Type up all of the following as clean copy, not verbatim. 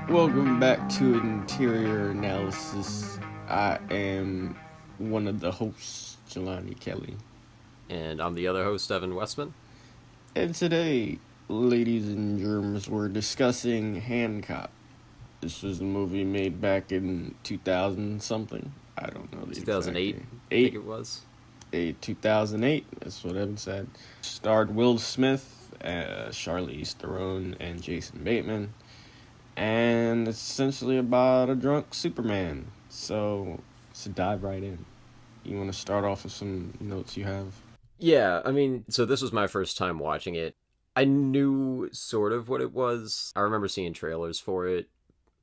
Welcome back to Interior Analysis. I am one of the hosts, Jelani Kelly. And I'm the other host, Evan Westman. And today, ladies and germs, we're discussing Hancock. This was a movie made back in 2000 something. I don't know the 2008, exact I think it was. 2008, that's what Evan said. Starred Will Smith, Charlize Theron, and Jason Bateman. And it's essentially about a drunk Superman. So, let's dive right in. You want to start off with some notes you have? Yeah, I mean, so this was my first time watching it. I knew sort of what it was. I remember seeing trailers for it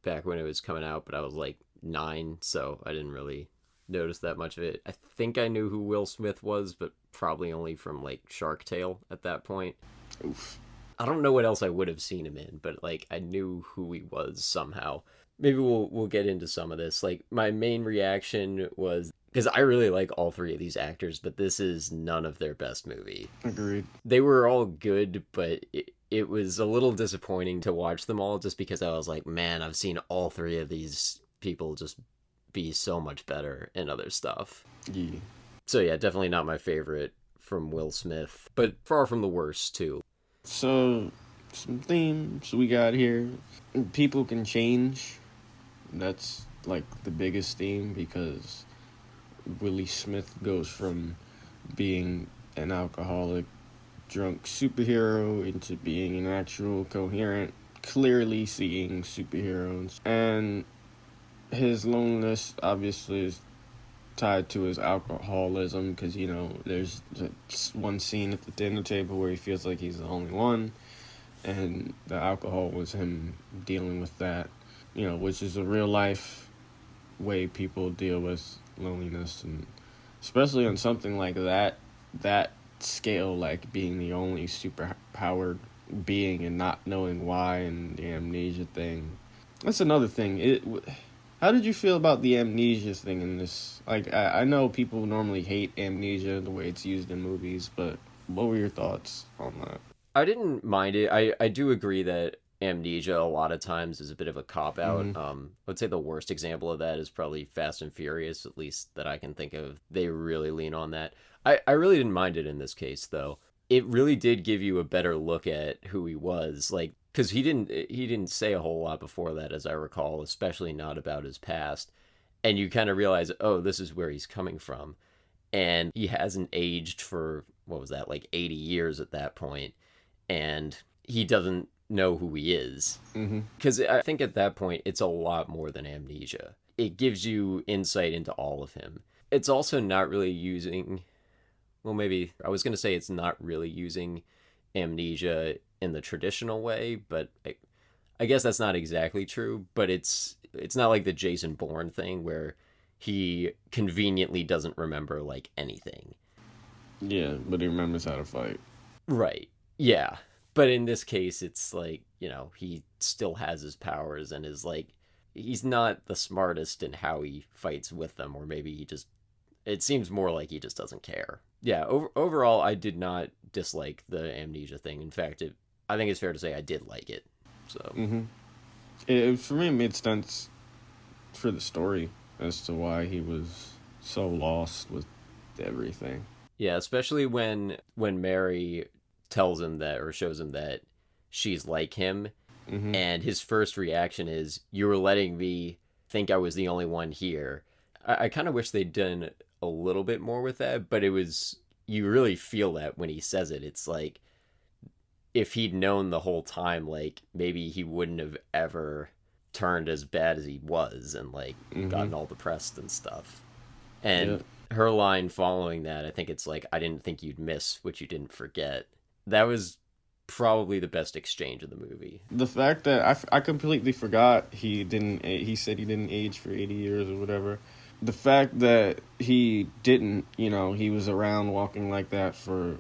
back when it was coming out, but I was like 9, so I didn't really notice that much of it. I think I knew who Will Smith was, but probably only from like Shark Tale at that point. Oof. I don't know what else I would have seen him in, but like I knew who he was somehow. Maybe we'll get into some of this. Like my main reaction was because I really like all three of these actors, but this is none of their best movie. Agreed. They were all good, but it was a little disappointing to watch them all just because I was like, man, I've seen all three of these people just be so much better in other stuff. Yeah. So yeah, definitely not my favorite from Will Smith, but far from the worst too. So, some themes we got here. People can change. That's like the biggest theme because Willie Smith goes from being an alcoholic, drunk superhero into being an actual coherent, clearly seeing superhero. And his loneliness obviously is tied to his alcoholism because, there's one scene at the dinner table where he feels like he's the only one, and the alcohol was him dealing with that, which is a real life way people deal with loneliness, and especially on something like that scale, like being the only super powered being and not knowing why, and the amnesia thing. That's another thing. How did you feel about the amnesia thing in this? Like, I know people normally hate amnesia, the way it's used in movies, but what were your thoughts on that? I didn't mind it. I do agree that amnesia a lot of times is a bit of a cop out. Mm-hmm. I'd say the worst example of that is probably Fast and Furious, at least that I can think of. They really lean on that. I really didn't mind it in this case though. It really did give you a better look at who he was, like because he didn't say a whole lot before that, as I recall, especially not about his past. And you kind of realize, oh, this is where he's coming from, and he hasn't aged for what was that, like 80 years at that point, and he doesn't know who he is. Mm-hmm. Because I think at that point, it's a lot more than amnesia. It gives you insight into all of him. It's also not really using, well, maybe I was going to say it's not really using amnesia in the traditional way, but I guess that's not exactly true. But it's not like the Jason Bourne thing where he conveniently doesn't remember like anything. Yeah, but he remembers how to fight. Right. Yeah. But in this case, it's like, he still has his powers and is like, he's not the smartest in how he fights with them, or maybe it seems more like he just doesn't care. Yeah, overall, I did not dislike the amnesia thing. In fact, I think it's fair to say I did like it. So, Mm-hmm. For me, it made sense for the story as to why he was so lost with everything. yeah, especially when Mary tells him that, or shows him that she's like him, Mm-hmm. and his first reaction is, "You were letting me think I was the only one here." I kind of wish they'd done a little bit more with that, but you really feel that when he says it. It's like, if he'd known the whole time, like, maybe he wouldn't have ever turned as bad as he was and, like, Mm-hmm. gotten all depressed and stuff. And Yeah. her line following that, I think it's like, "I didn't think you'd miss what you didn't forget." That was probably the best exchange of the movie. The fact that I completely forgot he said he didn't age for 80 years or whatever. The fact that he didn't, he was around walking like that for,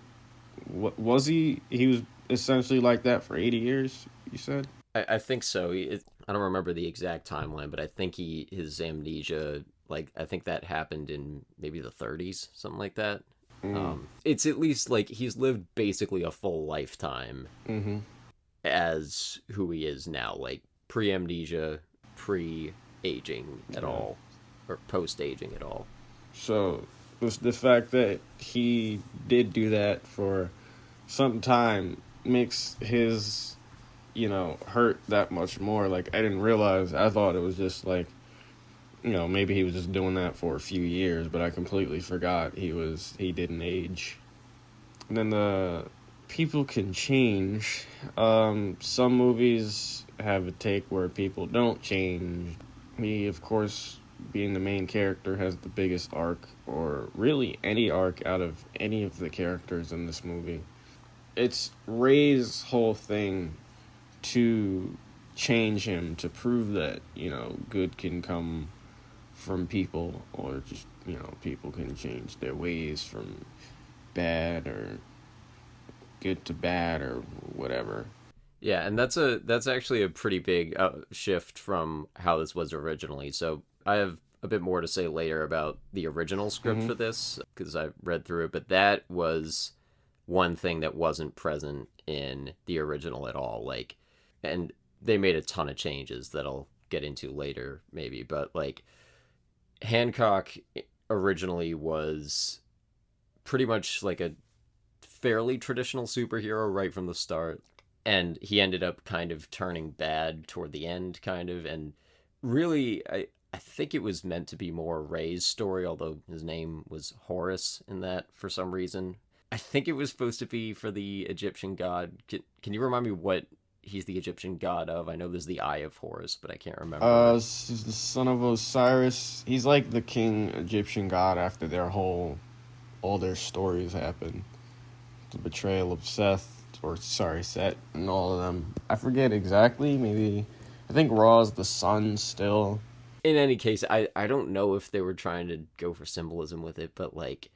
what was he? He was essentially like that for 80 years, you said? I think so. I don't remember the exact timeline, but I think his amnesia, like, I think that happened in maybe the 30s, something like that. It's at least like he's lived basically a full lifetime Mm-hmm. as who he is now, like pre-amnesia, pre-aging at all, or post-aging at all. So the fact that he did do that for some time makes his, hurt that much more. Like, I didn't realize. I thought it was just like, maybe he was just doing that for a few years, but I completely forgot he didn't age. And then the people can change. Some movies have a take where people don't change. He, of course, being the main character, has the biggest arc, or really any arc out of any of the characters in this movie. It's Ray's whole thing to change him, to prove that, good can come from people, or just, people can change their ways from bad or good to bad or whatever. Yeah, and that's actually a pretty big shift from how this was originally. So I have a bit more to say later about the original script for this, because I read through it, but that was one thing that wasn't present in the original at all. Like, and they made a ton of changes that I'll get into later, maybe, but like, Hancock originally was pretty much like a fairly traditional superhero right from the start, and he ended up kind of turning bad toward the end, kind of, and really, I think it was meant to be more Ray's story, although his name was Horus in that for some reason. I think it was supposed to be for the Egyptian god. Can you remind me what he's the Egyptian god of? I know there's the Eye of Horus, but I can't remember. He's the son of Osiris. He's like the king Egyptian god after all their stories happen. The betrayal of Set, and all of them. I forget exactly, maybe, I think Ra's the sun still. In any case, I don't know if they were trying to go for symbolism with it, but like,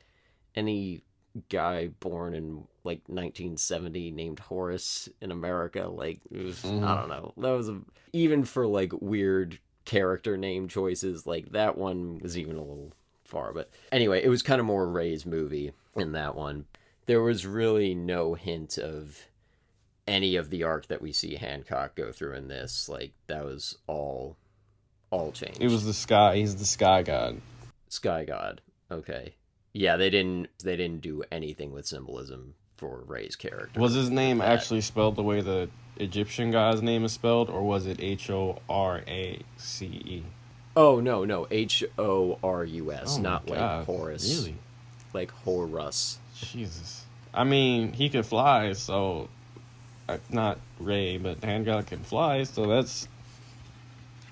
any guy born in like 1970 named Horace in America, like, it was, I don't know, that was even for like weird character name choices, like that one was even a little far. But anyway, it was kind of more Ray's movie in that one. There was really no hint of any of the arc that we see Hancock go through in this. Like, that was all changed. It was the sky. He's the sky god. Sky god. Okay. Yeah, they didn't do anything with symbolism for Ray's character. Was his name actually spelled the way the Egyptian god's name is spelled, or was it Horace? Oh, no, Horus, not God. like Horus. Really? Like Horus. Jesus. I mean, he could fly, so not Ray, but Hancock can fly, so that's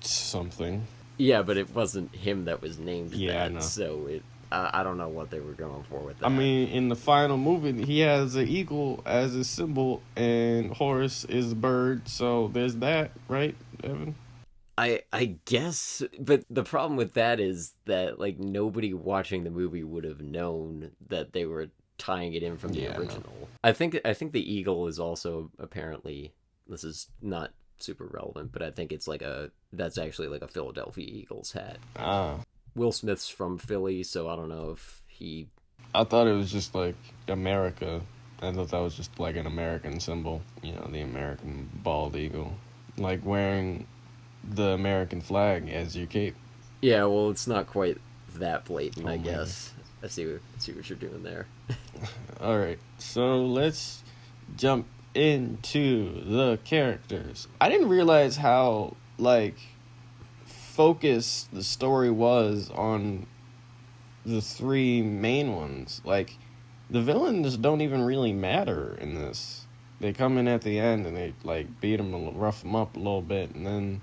something. Yeah, but it wasn't him that was named Yeah, that, no. so I don't know what they were going for with that. I mean, in the final movie, he has an eagle as his symbol, and Horus is a bird, so there's that, right, Evan? I guess, but the problem with that is that, like, nobody watching the movie would have known that they were tying it in from the original. No. I think the eagle is also apparently, this is not super relevant, but I think it's that's actually like a Philadelphia Eagles hat. Will Smith's from Philly, so I don't know if he... I thought it was just like America. I thought that was just like an American symbol, the American bald eagle, like wearing the American flag as your cape. Yeah, well, it's not quite that blatant, I man. guess. I see what you're doing there. All right, so let's jump into the characters. I didn't realize how, like, focused the story was on the three main ones. Like, the villains don't even really matter in this. They come in at the end and they, like, beat them, rough them up a little bit, and then,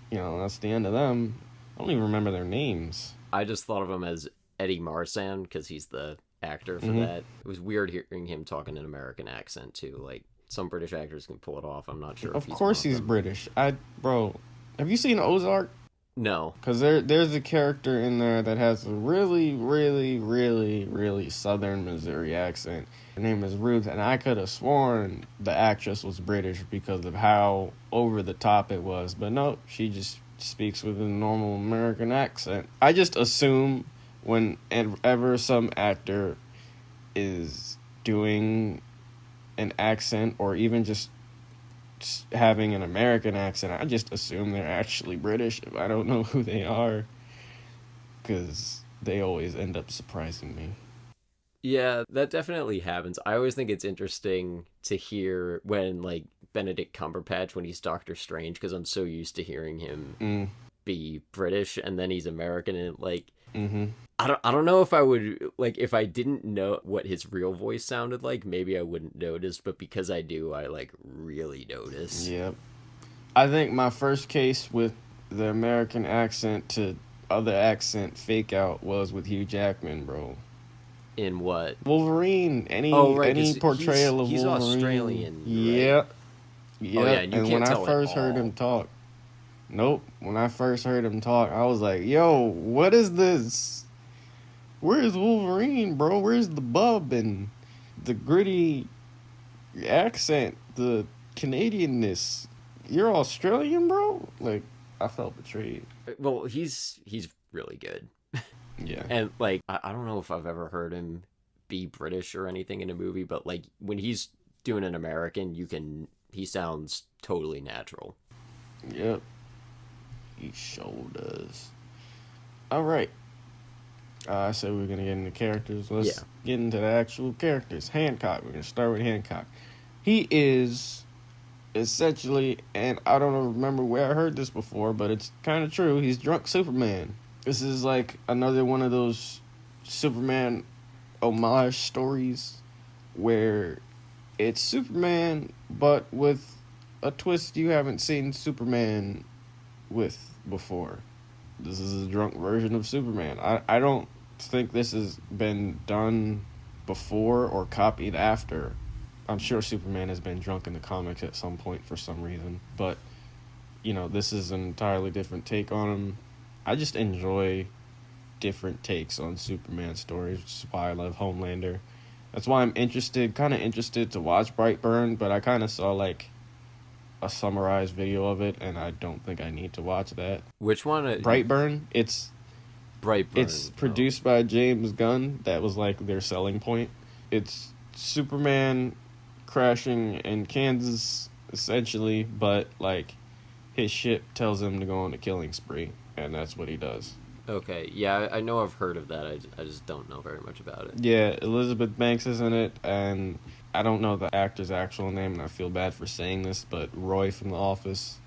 that's the end of them. I don't even remember their names. I just thought of him as Eddie Marsan, because he's the actor for that. It was weird hearing him talk in an American accent, too. Like, some British actors can pull it off. I'm not sure. Of course he's British. Bro, have you seen Ozark? No. Because there's a character in there that has a really, really, really, really southern Missouri accent. Her name is Ruth, and I could have sworn the actress was British because of how over the top it was. But no, she just speaks with a normal American accent. I just assume whenever some actor is doing an accent, or even just having an American accent, I just assume they're actually British if I don't know who they are, because they always end up surprising me. Yeah, that definitely happens. I always think it's interesting to hear when, like, Benedict Cumberbatch, when he's Doctor Strange, because I'm so used to hearing him be British, and then he's American, and, like, I don't know if I would, like, if I didn't know what his real voice sounded like, maybe I wouldn't notice, but because I do, I, like, really notice. Yep. I think my first case with the American accent to other accent fake out was with Hugh Jackman, bro. In what? Wolverine. Any portrayal of he's Wolverine. Australian. Yep. Right? Yep. Oh yeah, and you and can't when tell I first at all. heard him talk, nope. When I first heard him talk, I was like, "Yo, what is this? Where's Wolverine, bro? Where's the bub and the gritty accent, the Canadianness? You're Australian, bro?" Like, I felt betrayed. Well, he's really good. Yeah. And, like, I don't know if I've ever heard him be British or anything in a movie, but, like, when he's doing an American, he sounds totally natural. Yep. He sure does. All right. I said we were going to get into characters. Let's get into the actual characters. Hancock. We're going to start with Hancock. He is essentially, and I don't remember where I heard this before, but it's kind of true, he's drunk Superman. This is like another one of those Superman homage stories where it's Superman, but with a twist you haven't seen Superman with before. This is a drunk version of Superman. I don't think this has been done before or copied after. I'm sure Superman has been drunk in the comics at some point for some reason, but, you know, this is an entirely different take on him. I just enjoy different takes on Superman stories, which is why I love Homelander. That's why I'm kind of interested to watch Brightburn, but I kind of saw, like, a summarized video of it, and I don't think I need to watch that. Which one? Brightburn. It's produced by James Gunn. That was, like, their selling point. It's Superman crashing in Kansas, essentially, but, like, his ship tells him to go on a killing spree, and that's what he does. Okay, yeah, I know I've heard of that. I just don't know very much about it. Yeah, Elizabeth Banks is in it, and I don't know the actor's actual name, and I feel bad for saying this, but Roy from The Office,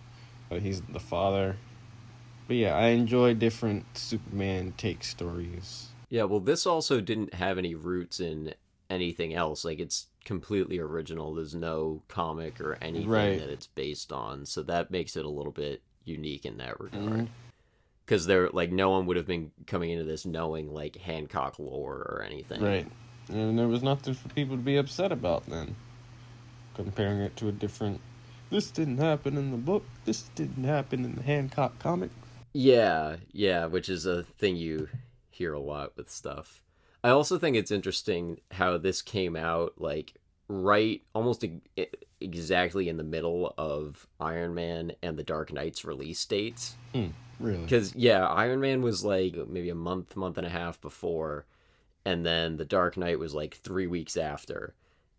he's the father. But yeah, I enjoy different Superman take stories. Yeah, well, this also didn't have any roots in anything else. Like, it's completely original. There's no comic or anything that it's based on, so that makes it a little bit unique in that regard. Because no one would have been coming into this knowing, like, Hancock lore or anything. Right. And there was nothing for people to be upset about then. Comparing it to a different, this didn't happen in the book, this didn't happen in the Hancock comic. Yeah, which is a thing you hear a lot with stuff. I also think it's interesting how this came out, like, right, almost exactly in the middle of Iron Man and the Dark Knight's release dates. Really? Because, yeah, Iron Man was, like, maybe a month and a half before, and then the Dark Knight was, like, 3 weeks after.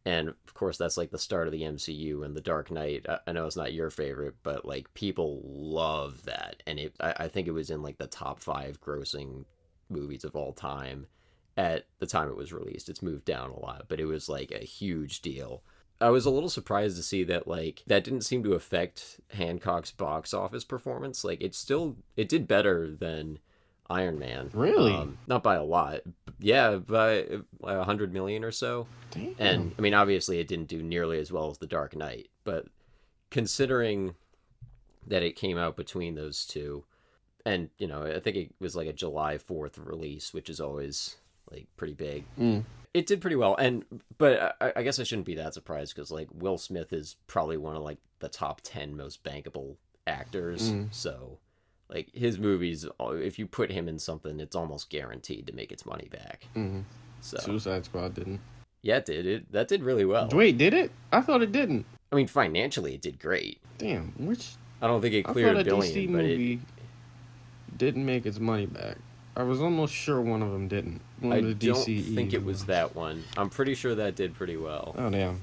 And, of course, that's, like, the start of the MCU, and the Dark Knight, I know it's not your favorite, but, like, people love that. And I think it was in, like, the top 5 grossing movies of all time at the time it was released. It's moved down a lot, but it was, like, a huge deal. I was a little surprised to see that, like, that didn't seem to affect Hancock's box office performance. Like, it did better than Iron Man. Really? Not by a lot. Yeah, by 100 million or so. Damn. And, I mean, obviously it didn't do nearly as well as The Dark Knight, but considering that it came out between those two, and, you know, I think it was like a July 4th release, which is always, like, pretty big. It did pretty well, but I guess I shouldn't be that surprised, because, like, Will Smith is probably one of, like, the top 10 most bankable actors, so, like, his movies, if you put him in something, it's almost guaranteed to make its money back. So Suicide Squad didn't. Yeah, it did. That did really well. Wait, did it? I thought it didn't. I mean, financially, it did great. Damn, I don't think it cleared I a thought billion, DC but movie didn't make its money back. I was almost sure one of them didn't. I don't think it was that one. I'm pretty sure that did pretty well. Oh, damn.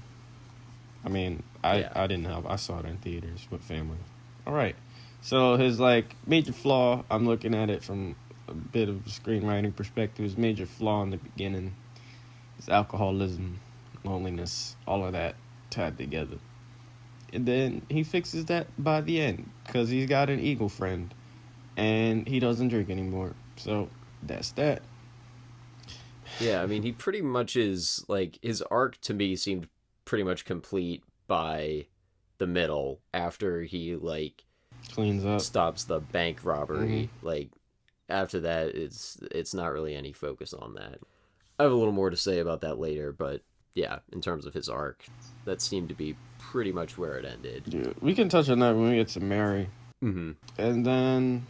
I mean, Yeah. I didn't have. I saw it in theaters with family. All right. So his like major flaw, I'm looking at it from a bit of a screenwriting perspective. His major flaw in the beginning is alcoholism, loneliness, all of that tied together. And then he fixes that by the end because he's got an eagle friend and he doesn't drink anymore. So that's that. Yeah, I mean, he pretty much is like his arc to me seemed pretty much complete by the middle after he like Cleans up. stops the bank robbery. Mm-hmm. Like after that, it's not really any focus on that. I have a little more to say about that later, but yeah, in terms of his arc, that seemed to be pretty much where it ended. Yeah, we can touch on that when we get to Mary. Mm-hmm. And then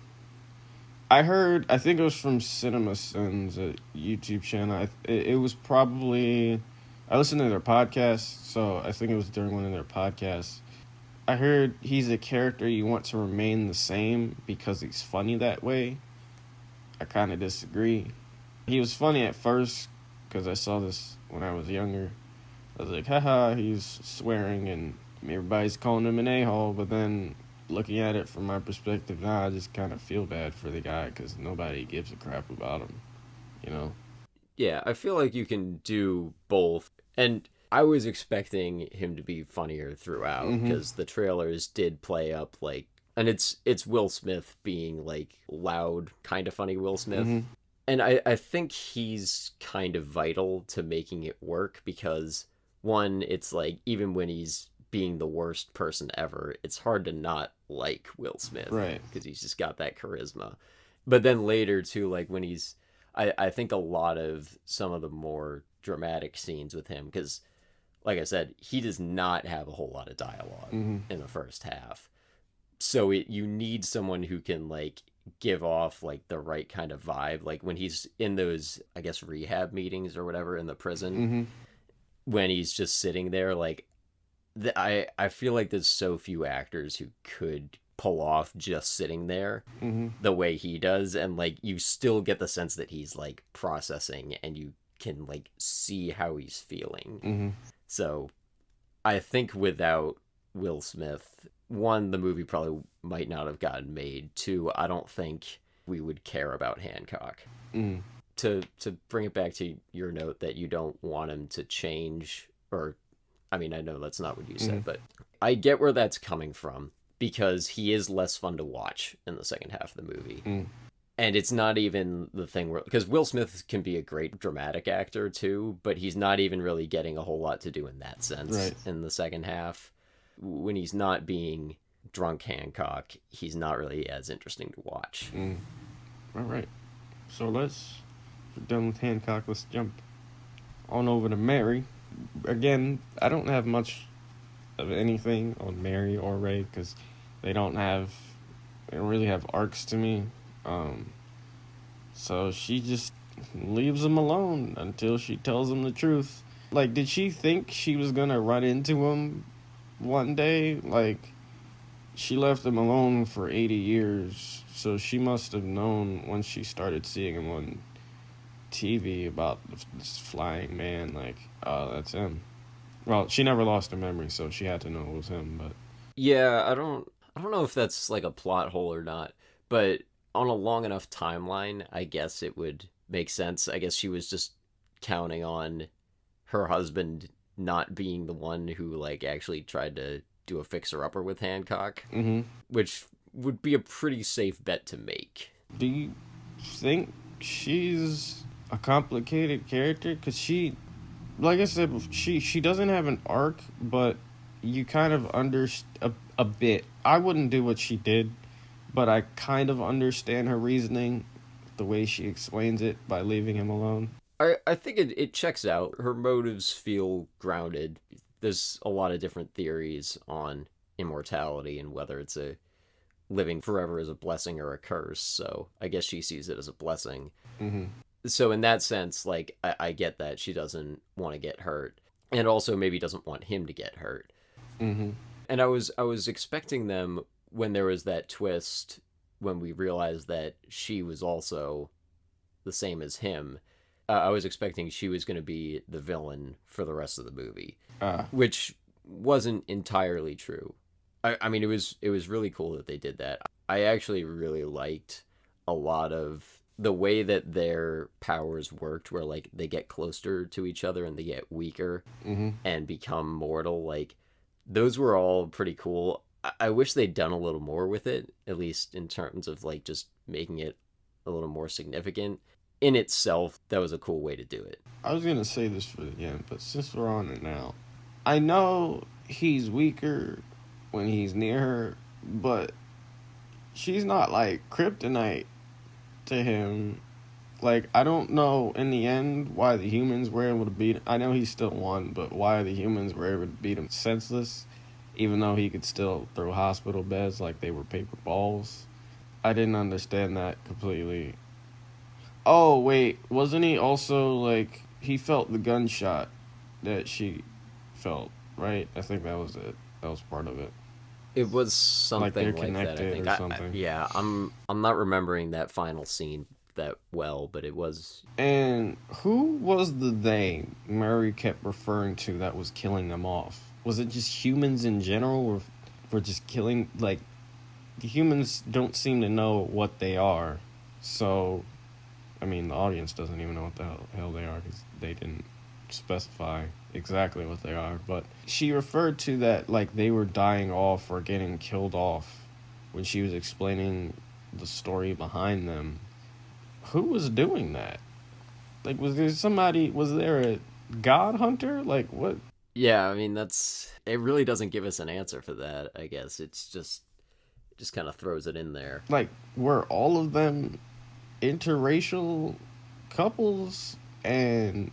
I heard, I think it was from Cinema Sins, a YouTube channel. It was probably, I listened to their podcast, so I think it was during one of their podcasts. I heard he's a character you want to remain the same because he's funny that way. I kind of disagree. He was funny at first because I saw this when I was younger. I was like, haha, he's swearing and everybody's calling him an a-hole. But then looking at it from my perspective now, I just kind of feel bad for the guy because nobody gives a crap about him, you know? Yeah, I feel like you can do both. And I was expecting him to be funnier throughout because the trailers did play up like, and it's Will Smith being like loud, kind of funny Will Smith. And I think he's kind of vital to making it work because one, it's like even when he's being the worst person ever, it's hard to not like Will Smith. Right. Because he's just got that charisma. But then later too, like when he's I think a lot of some of the more dramatic scenes with him, because like I said, he does not have a whole lot of dialogue in the first half. So you need someone who can like give off like the right kind of vibe. Like when he's in those, I guess, rehab meetings or whatever in the prison, when he's just sitting there, like I feel like there's so few actors who could pull off just sitting there the way he does, and like you still get the sense that he's like processing and you can like see how he's feeling. So I think without Will Smith, one, the movie probably might not have gotten made. Two, I don't think we would care about Hancock. To bring it back to your note that you don't want him to change, or I mean, I know that's not what you said, but I get where that's coming from because he is less fun to watch in the second half of the movie. And it's not even the thing where, because Will Smith can be a great dramatic actor too, but he's not even really getting a whole lot to do in that sense in the second half. When he's not being drunk Hancock, he's not really as interesting to watch. All right. So we're done with Hancock, let's jump on over to Mary. Again, I don't have much of anything on Mary or Ray because they don't really have arcs to me. So she just leaves him alone until she tells him the truth. Like, did she think she was gonna run into him one day? Like, she left him alone for 80 years, so she must have known when she started seeing him on TV about this flying man, like, oh, that's him. Well, she never lost her memory, so she had to know it was him, but... Yeah, I don't know if that's like a plot hole or not, but on a long enough timeline, I guess it would make sense. I guess she was just counting on her husband not being the one who like actually tried to do a fixer-upper with Hancock, which would be a pretty safe bet to make. Do you think she's a complicated character? Because she, like I said, she doesn't have an arc, but you kind of understand a bit. I wouldn't do what she did, but I kind of understand her reasoning, the way she explains it by leaving him alone. I think it checks out. Her motives feel grounded. There's a lot of different theories on immortality and whether it's a living forever is a blessing or a curse. So I guess she sees it as a blessing. So in that sense, like, I get that she doesn't want to get hurt, and also maybe doesn't want him to get hurt. And I was expecting them, when there was that twist, when we realized that she was also the same as him, I was expecting she was going to be the villain for the rest of the movie, which wasn't entirely true. I mean, it was really cool that they did that. I actually really liked a lot of the way that their powers worked, where like they get closer to each other and they get weaker Mm-hmm. and become mortal. Like those were all pretty cool. I wish they'd done a little more with it, at least in terms of like just making it a little more significant. In itself, that was a cool way to do it. I was gonna say this for the end, but since we're on it now, I know he's weaker when he's near her, but she's not like kryptonite to him. Like, I don't know in the end why the humans were able to beat him. I know he still won, but why the humans were able to beat him senseless, even though he could still throw hospital beds like they were paper balls. I didn't understand that completely. Oh, wait, wasn't he also, like, he felt the gunshot that she felt, right? I think that was it. That was part of it. It was Like they're something like that, I connected think. or something. Yeah, I'm not remembering that final scene that well, but it was. And who was the they Murray kept referring to that was killing them off? Was it just humans in general, or were just killing, like, the humans don't seem to know what they are. So, I mean, the audience doesn't even know what the hell they are because they didn't specify exactly what they are. But she referred to that like they were dying off or getting killed off when she was explaining the story behind them. Who was doing that? Like, was there a god hunter? Like, what? Yeah, I mean that's. It really doesn't give us an answer for that. I guess it's just it just kind of throws it in there. Like, were all of them interracial couples and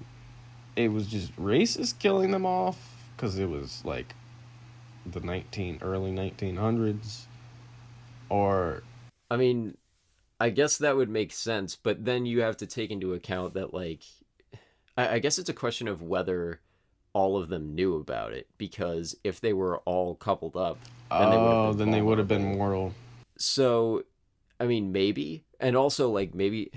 it was just racists killing them off because it was like the early 1900s, or I mean, I guess that would make sense, but then you have to take into account that like I guess it's a question of whether all of them knew about it, because if they were all coupled up, then they would have been vulnerable. mortal. So, I mean, maybe, and also like maybe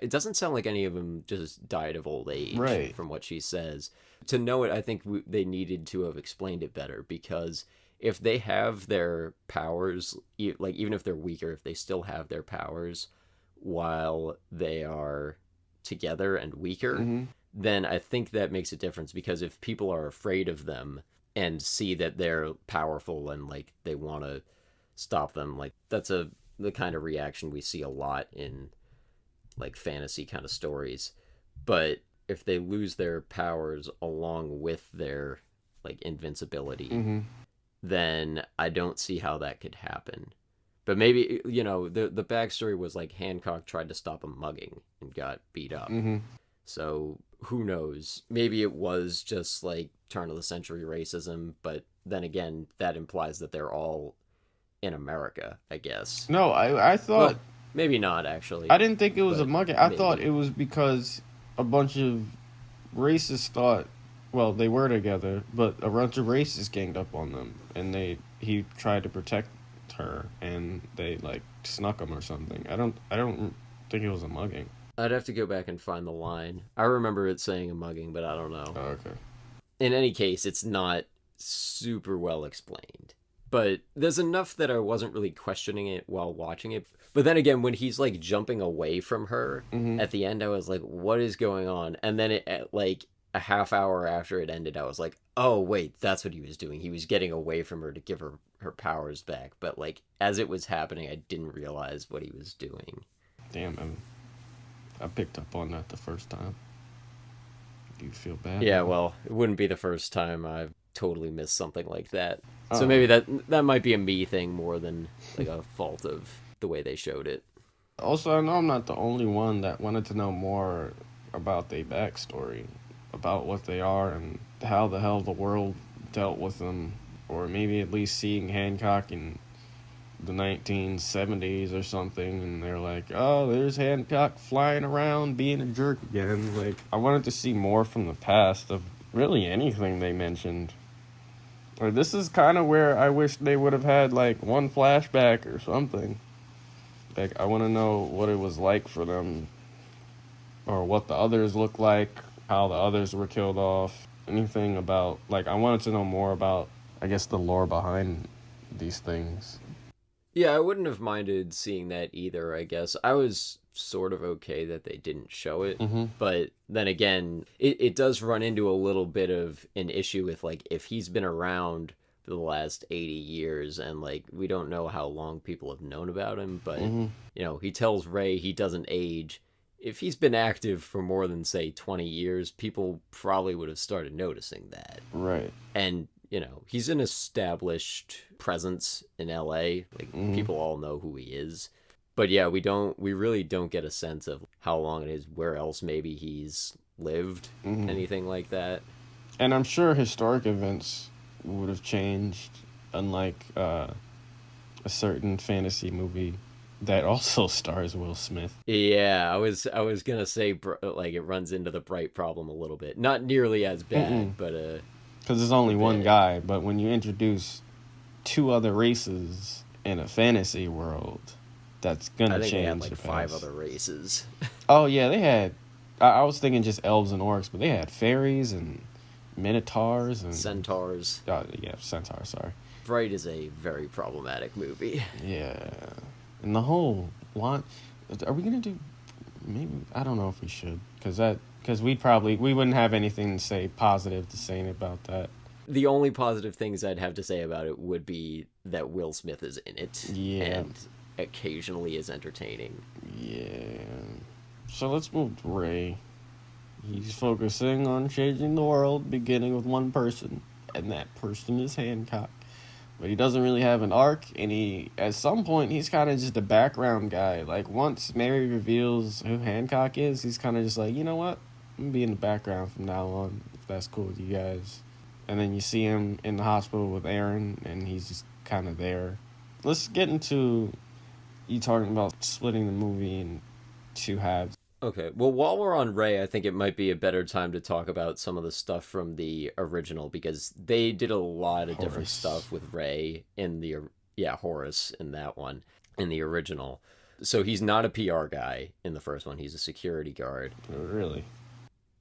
it doesn't sound like any of them just died of old age, Right. from what she says. To know it, I think they needed to have explained it better, because if they have their powers, like even if they're weaker, if they still have their powers while they are together and weaker, Mm-hmm. then I think that makes a difference, because if people are afraid of them and see that they're powerful and like they want to stop them, like that's the kind of reaction we see a lot in like fantasy kind of stories. But if they lose their powers along with their like invincibility, Mm-hmm. then I don't see how that could happen. But maybe, the backstory was like Hancock tried to stop a mugging and got beat up. Mm-hmm. So who knows? Maybe it was just like turn of the century racism, but then again, that implies that they're all in America, I guess. No, I thought, Well, maybe not actually, I didn't think it was a but mugging. I thought maybe. it was because a bunch of racists thought, well, they were together, but a bunch of racists ganged up on them, and he tried to protect her, and they like snuck him or something. I don't think it was a mugging. I'd have to go back and find the line. I remember it saying a mugging, but I don't Oh, know. okay. In any case, it's not super well explained. But there's enough that I wasn't really questioning it while watching it. But then again, when he's like jumping away from her Mm-hmm. at the end, I was like, what is going on? And then at like a half hour after it ended, I was like, oh, wait, that's what he was doing. He was getting away from her to give her powers back. But like as it was happening, I didn't realize what he was doing. Damn, I picked up on that the first time. Do you feel bad? Yeah, now? well, it wouldn't be the first time I've totally missed something like that. So Oh. maybe that might be a me thing more than like a fault of the way they showed it. Also, I know I'm not the only one that wanted to know more about their backstory, about what they are and how the hell the world dealt with them, or maybe at least seeing Hancock in the 1970s or something, and they're like, oh, there's Hancock flying around being a jerk again. Like, I wanted to see more from the past of really anything they mentioned. Or this is kind of where I wish they would have had like one flashback or something. Like, I want to know what it was like for them, or what the others looked like, how the others were killed off. Anything about, like, I wanted to know more about I guess, the lore behind these things. Yeah, I wouldn't have minded seeing that either, I guess. I was sort of okay that they didn't show it. Mm-hmm. But then again, it does run into a little bit of an issue with, like, if he's been around for the last 80 years and, like, we don't know how long people have known about him, but, Mm-hmm. he tells Ray he doesn't age. If he's been active for more than, say, 20 years, people probably would have started noticing that. Right. And he's an established presence in LA. Like, people all know who he is. But yeah, we really don't get a sense of how long it is, where else maybe he's lived, anything like that. And I'm sure historic events would have changed, unlike a certain fantasy movie that also stars Will Smith. Yeah, I was gonna say, like, it runs into the Bright problem a little bit. Not nearly as bad, but because there's only one guy. But when you introduce two other races in a fantasy world, that's gonna change. I think they had like 5 other races. Oh yeah, they had. I was thinking just elves and orcs, but they had fairies and minotaurs and centaurs. Oh yeah, centaurs. Sorry. Bright is a very problematic movie. Yeah, and the whole lot. Are we gonna do? Maybe I don't know if we should, because we wouldn't have anything to say positive to say about that. The only positive things I'd have to say about it would be that Will Smith is in it. Yeah. And occasionally is entertaining. Yeah. So let's move to Ray. He's focusing on changing the world, beginning with one person, and that person is Hancock. But he doesn't really have an arc, and at some point, he's kind of just a background guy. Like, once Mary reveals who Hancock is, he's kind of just like, you know what? I'm going to be in the background from now on, if that's cool with you guys. And then you see him in the hospital with Aaron, and he's just kind of there. Let's get into you talking about splitting the movie in 2 halves. Okay, well, while we're on Ray, I think it might be a better time to talk about some of the stuff from the original, because they did a lot of different stuff with Ray in the, Horace in that one, in the original. So he's not a PR guy in the first one, he's a security guard. Really?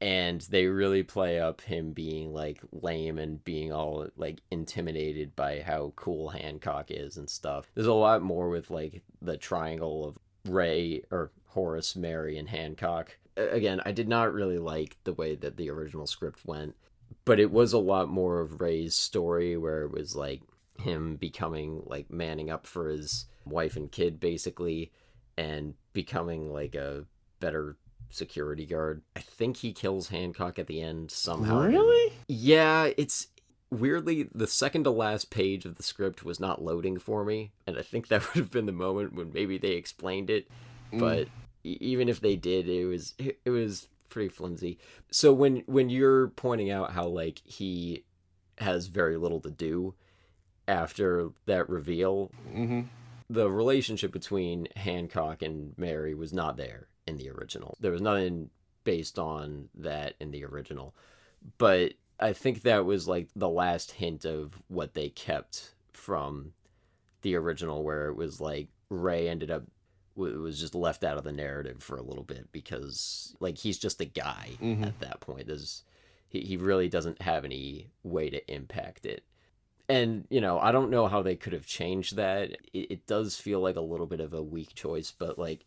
And they really play up him being, like, lame and being all, like, intimidated by how cool Hancock is and stuff. There's a lot more with, like, the triangle of Ray, or Horace, Mary, and Hancock. Again, I did not really like the way that the original script went, but it was a lot more of Ray's story, where it was, like, him becoming, like, manning up for his wife and kid, basically, and becoming, like, a better security guard. I think he kills Hancock at the end somehow. Really? Yeah, it's weirdly the second to last page of the script was not loading for me, and I think that would have been the moment when maybe they explained it. But even if they did, it was pretty flimsy. So when you're pointing out how, like, he has very little to do after that reveal, the relationship between Hancock and Mary was not there in the original. There was nothing based on that in the original. But I think that was, like, the last hint of what they kept from the original, where it was like Ray ended up was just left out of the narrative for a little bit, because, like, he's just a guy at that point. He really doesn't have any way to impact it. And, I don't know how they could have changed that. It does feel like a little bit of a weak choice, but, like,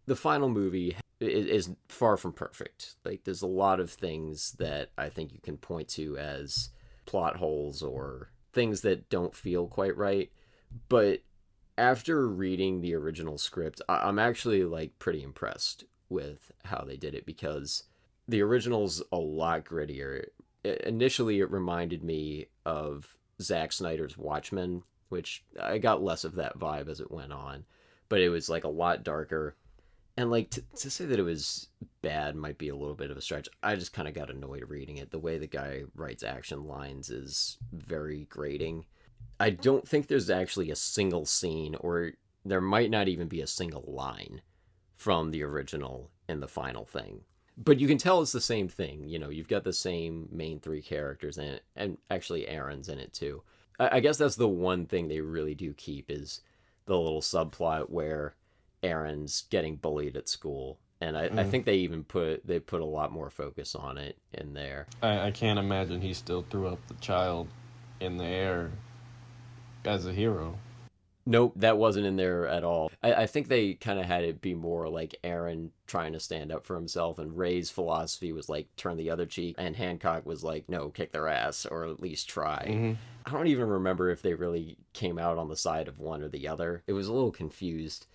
the final movie is far from perfect. Like, there's a lot of things that I think you can point to as plot holes or things that don't feel quite right. But after reading the original script, I'm actually, like, pretty impressed with how they did it, because the original's a lot grittier. Initially, it reminded me of Zack Snyder's Watchmen, which I got less of that vibe as it went on, but it was, like, a lot darker. And, like, to say that it was bad might be a little bit of a stretch. I just kind of got annoyed reading it. The way the guy writes action lines is very grating. I don't think there's actually a single scene, or there might not even be a single line from the original in the final thing. But you can tell it's the same thing. You've got the same main 3 characters in it, and actually Aaron's in it too. I guess that's the one thing they really do keep, is the little subplot where Aaron's getting bullied at school, and I think they even put a lot more focus on it in there. I can't imagine he still threw up the child. in the air as a hero. Nope, that wasn't in there at all. I think they kind of had it be more like Aaron trying to stand up for himself, and Ray's philosophy was like turn the other cheek, and Hancock was like, no, kick their ass, or at least try. Mm-hmm. I don't even remember if they really came out on the side of one or the other. It was a little confused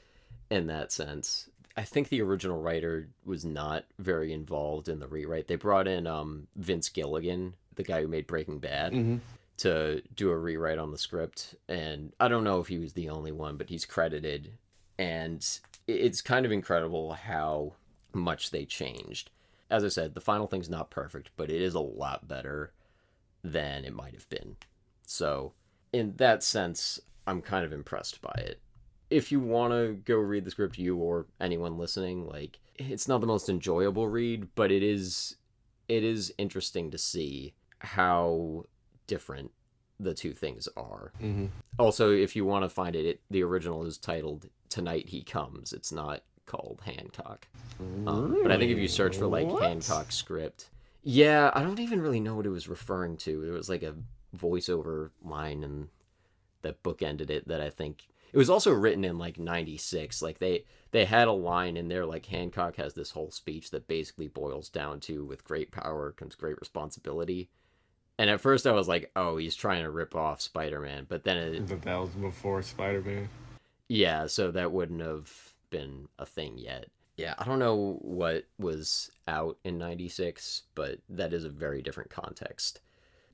in that sense. I think the original writer was not very involved in the rewrite. They brought in Vince Gilligan, the guy who made Breaking Bad, Mm-hmm. to do a rewrite on the script, and I don't know if he was the only one, but he's credited, and it's kind of incredible how much they changed. As I said, the final thing's not perfect, but it is a lot better than it might have been. So in that sense, I'm kind of impressed by it. If you want to go read the script, you or anyone listening, like, it's not the most enjoyable read, but it is interesting to see how different the two things are. Mm-hmm. Also, if you want to find it, the original is titled Tonight He Comes. It's not called Hancock. But I think if you search for like Hancock script, yeah, I don't even really know what it was referring to. It was like a voiceover line and that bookended it that I think it was also written in like 96. Like they had a line in there, like Hancock has this whole speech that basically boils down to with great power comes great responsibility. And at first I was like, oh, he's trying to rip off Spider-Man. But then But that was before Spider-Man. yeah, so that wouldn't have been a thing yet. Yeah, I don't know what was out in 96, but that is a very different context.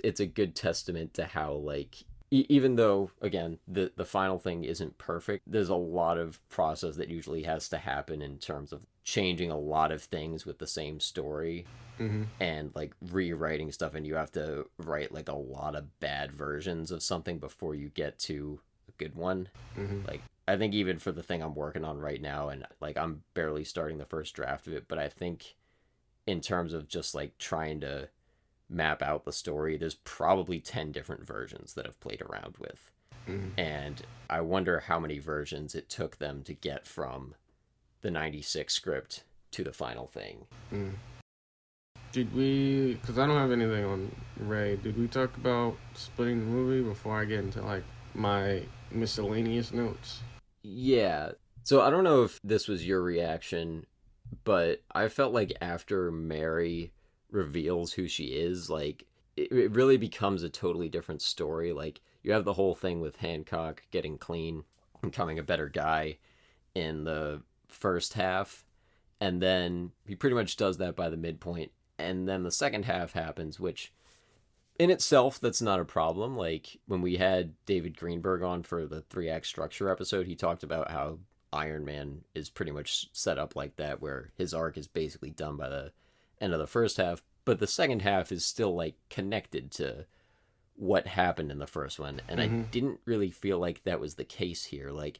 It's a good testament to how, like, even though, again, the final thing isn't perfect, there's a lot of process that usually has to happen in terms of changing a lot of things with the same story. Mm-hmm. And like rewriting stuff, and you have to write like a lot of bad versions of something before you get to a good one. Mm-hmm. Like I think even for the thing I'm working on right now, and like I'm barely starting the first draft of it, but I think in terms of just like trying to map out the story, there's probably 10 different versions that I've played around with. Mm-hmm. And I wonder how many versions it took them to get from the 96 script to the final thing. Mm. Did we, because I don't have anything on Ray, did we talk about splitting the movie before I get into like my miscellaneous notes? Yeah. So I don't know if this was your reaction, but I felt like after Mary reveals who she is, like it really becomes a totally different story. Like you have the whole thing with Hancock getting clean, becoming a better guy in the first half, and then he pretty much does that by the midpoint. And then the second half happens, which in itself, that's not a problem. Like when we had David Greenberg on for the 3-act structure episode, he talked about how Iron Man is pretty much set up like that, where his arc is basically done by the end of the first half, but the second half is still like connected to what happened in the first one. And Mm-hmm. I didn't really feel like that was the case here. Like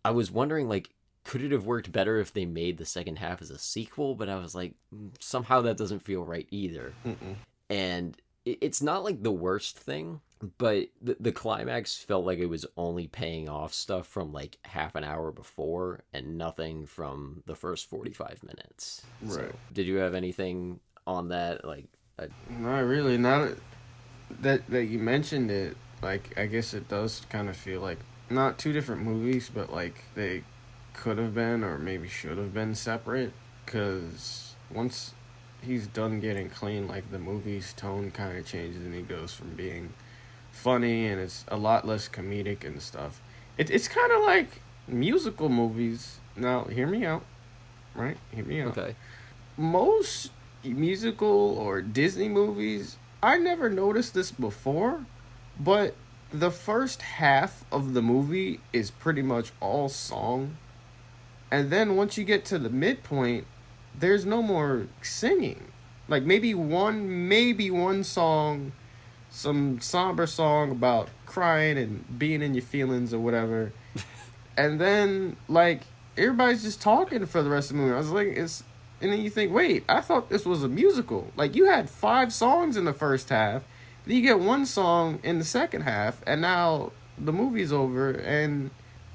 I was wondering, like, could it have worked better if they made the second half as a sequel? But I was like, somehow that doesn't feel right either. Mm-mm. And it's not like the worst thing, but the climax felt like it was only paying off stuff from like half an hour before and nothing from the first 45 minutes. Right. So, did you have anything on that? Like, Not really. Not that you mentioned it. Like, I guess it does kind of feel like not two different movies, but like they could have been or maybe should have been separate. Because once he's done getting clean, like the movie's tone kind of changes and he goes from being funny and it's a lot less comedic and stuff. It's kind of like musical movies. Now, hear me out, right? Hear me out. okay. Most musical or Disney movies, I never noticed this before, but the first half of the movie is pretty much all song. And then once you get to the midpoint, there's no more singing. Like maybe one song, some somber song about crying and being in your feelings or whatever. And then like everybody's just talking for the rest of the movie. I was like, and then you think, wait, I thought this was a musical. Like you had 5 songs in the first half, then you get one song in the second half, and now the movie's over. And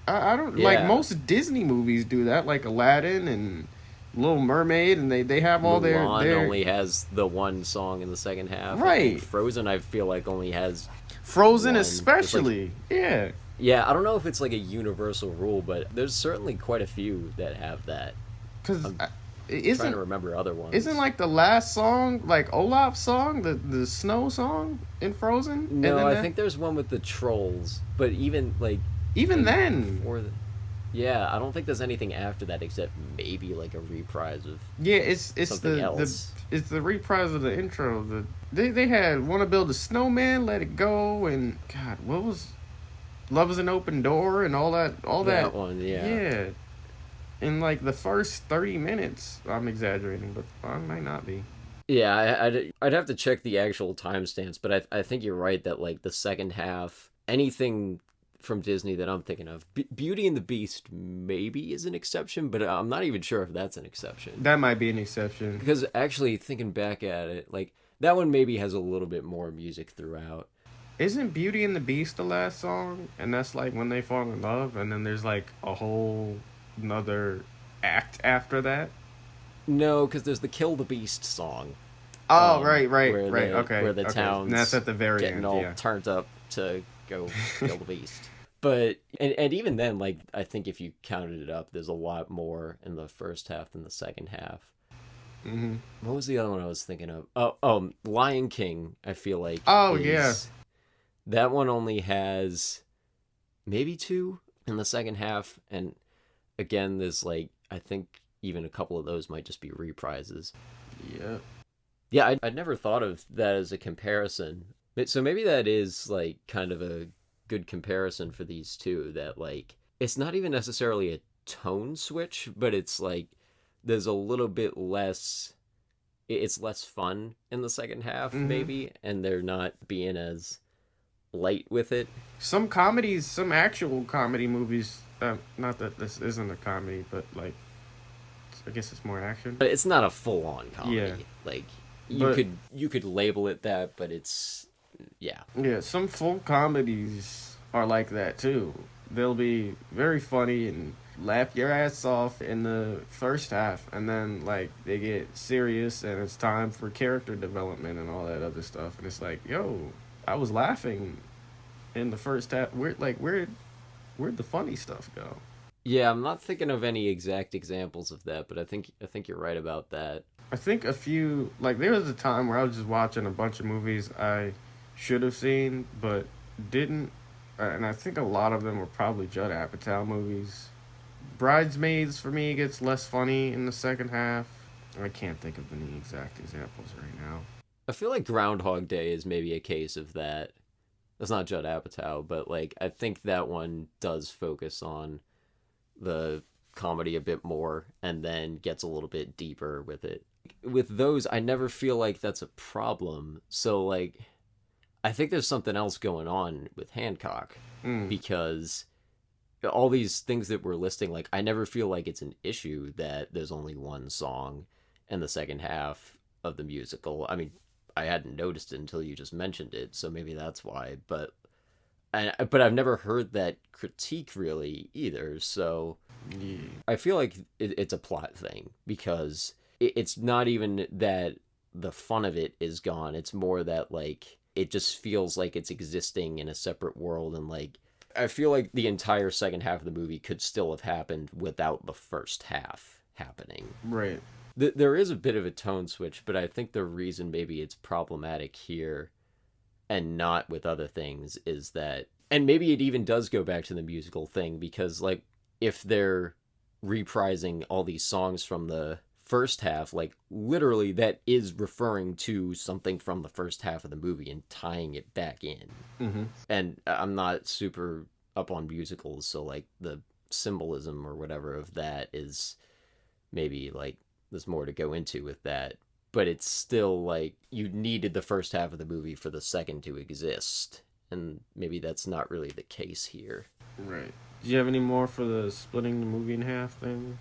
I don't like most Disney movies do that, like Aladdin and Little Mermaid, and they have all Mulan their only has the one song in the second half. I think right. Frozen, I feel like, only has Frozen one. It's like, especially, yeah. yeah, I don't know if it's like a universal rule, but there's certainly quite a few that have that. Because I'm trying isn't to remember other isn't ones. like the last song like Olaf's song, the snow song in Frozen, and No, then I that think there's one with the trolls, but even like even maybe then, before the. Yeah, I don't think there's anything after that except maybe like a reprise of yeah, it's something the else. it's the reprise of the intro. They had Want to Build a Snowman, Let It Go, and God, what was Love is an Open Door and all that. That one, yeah. Yeah, in like the first 30 minutes. I'm exaggerating, but I might not be. Yeah, I'd have to check the actual timestamps, but I think you're right that like the second half, anything from Disney that I'm thinking of, Beauty and the Beast maybe is an exception, but I'm not even sure if that's an exception. That might be an exception. Because actually thinking back at it, like that one maybe has a little bit more music throughout. Isn't Beauty and the Beast the last song? And that's like when they fall in love, and then there's like a whole another act after that. No, because there's the Kill the Beast song. Oh, right. Okay, Where the okay. town's And that's at the very getting end. all Yeah. turned up to go kill the beast. But and even then, like I think if you counted it up, there's a lot more in the first half than the second half. Hmm. What was the other one I was thinking of? Lion King. I feel like. Oh yeah. That one only has maybe two in the second half, and again, there's like I think even a couple of those might just be reprises. Yeah. Yeah, I'd never thought of that as a comparison. So maybe that is like kind of a good comparison for these two. That like it's not even necessarily a tone switch, but it's like there's a little bit less. It's less fun in the second half, maybe, and they're not being as light with it. Some comedies, some actual comedy movies. Not that this isn't a comedy, but like, I guess it's more action. But it's not a full on comedy. Yeah. Like But you could label it that, but it's yeah. yeah, some full comedies are like that too. They'll be very funny and laugh your ass off in the first half, and then like they get serious and it's time for character development and all that other stuff. And it's like, yo, I was laughing in the first half. Where'd the funny stuff go? Yeah, I'm not thinking of any exact examples of that, but I think you're right about that. I think a few, like there was a time where I was just watching a bunch of movies I should have seen but didn't, and I think a lot of them were probably Judd Apatow movies. Bridesmaids for me gets less funny in the second half. I can't think of any exact examples right now. I feel like Groundhog Day is maybe a case of that. That's not Judd Apatow, but like I think that one does focus on the comedy a bit more and then gets a little bit deeper with it. With those, I never feel like that's a problem. So like I think there's something else going on with Hancock because all these things that we're listing, like I never feel like it's an issue that there's only one song in the second half of the musical. I mean, I hadn't noticed it until you just mentioned it, so maybe that's why. But I've never heard that critique really either. So Yeah. I feel like it's a plot thing because it's not even that the fun of it is gone. It's more that like it just feels like it's existing in a separate world, and like I feel like the entire second half of the movie could still have happened without the first half happening. Right. There is a bit of a tone switch, but I think the reason maybe it's problematic here and not with other things is that, and maybe it even does go back to the musical thing, because like if they're reprising all these songs from the first half, like literally that is referring to something from the first half of the movie and tying it back in. And I'm not super up on musicals, so like the symbolism or whatever of that is maybe like there's more to go into with that, but it's still like you needed the first half of the movie for the second to exist, and maybe that's not really the case here. Right. Do you have any more for the splitting the movie in half thing?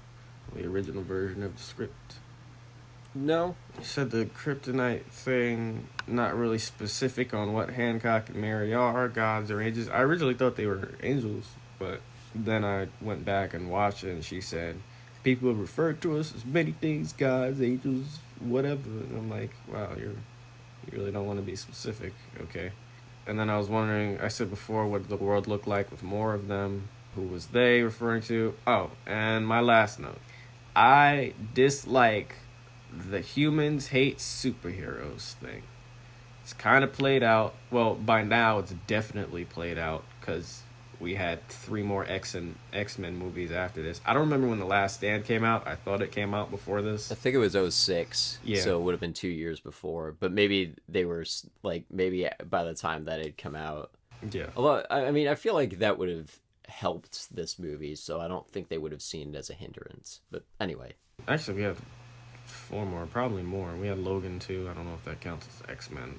The original version of the script? No. You said the kryptonite thing, not really specific on what Hancock and Mary are, gods or angels. I originally thought they were angels, but then I went back and watched it, and she said People refer to us as many things, gods, angels, whatever. And I'm like, wow, you really don't want to be specific, okay? And then I was wondering, I said before, what the world looked like with more of them. Who was they referring to? Oh, and my last note. I dislike the humans hate superheroes thing. It's kind of played out. Well, by now it's definitely played out because we had three more X-Men movies after this. I don't remember when The Last Stand came out. I thought it came out before this. I think it was '06, Yeah. so it would have been 2 years before. But maybe they were like, maybe by the time that had come out. Yeah. Although, I mean, I feel like that would have helped this movie, so I don't think they would have seen it as a hindrance. But anyway. Actually, we had four more, probably more. We had Logan too. I don't know if that counts as X-Men.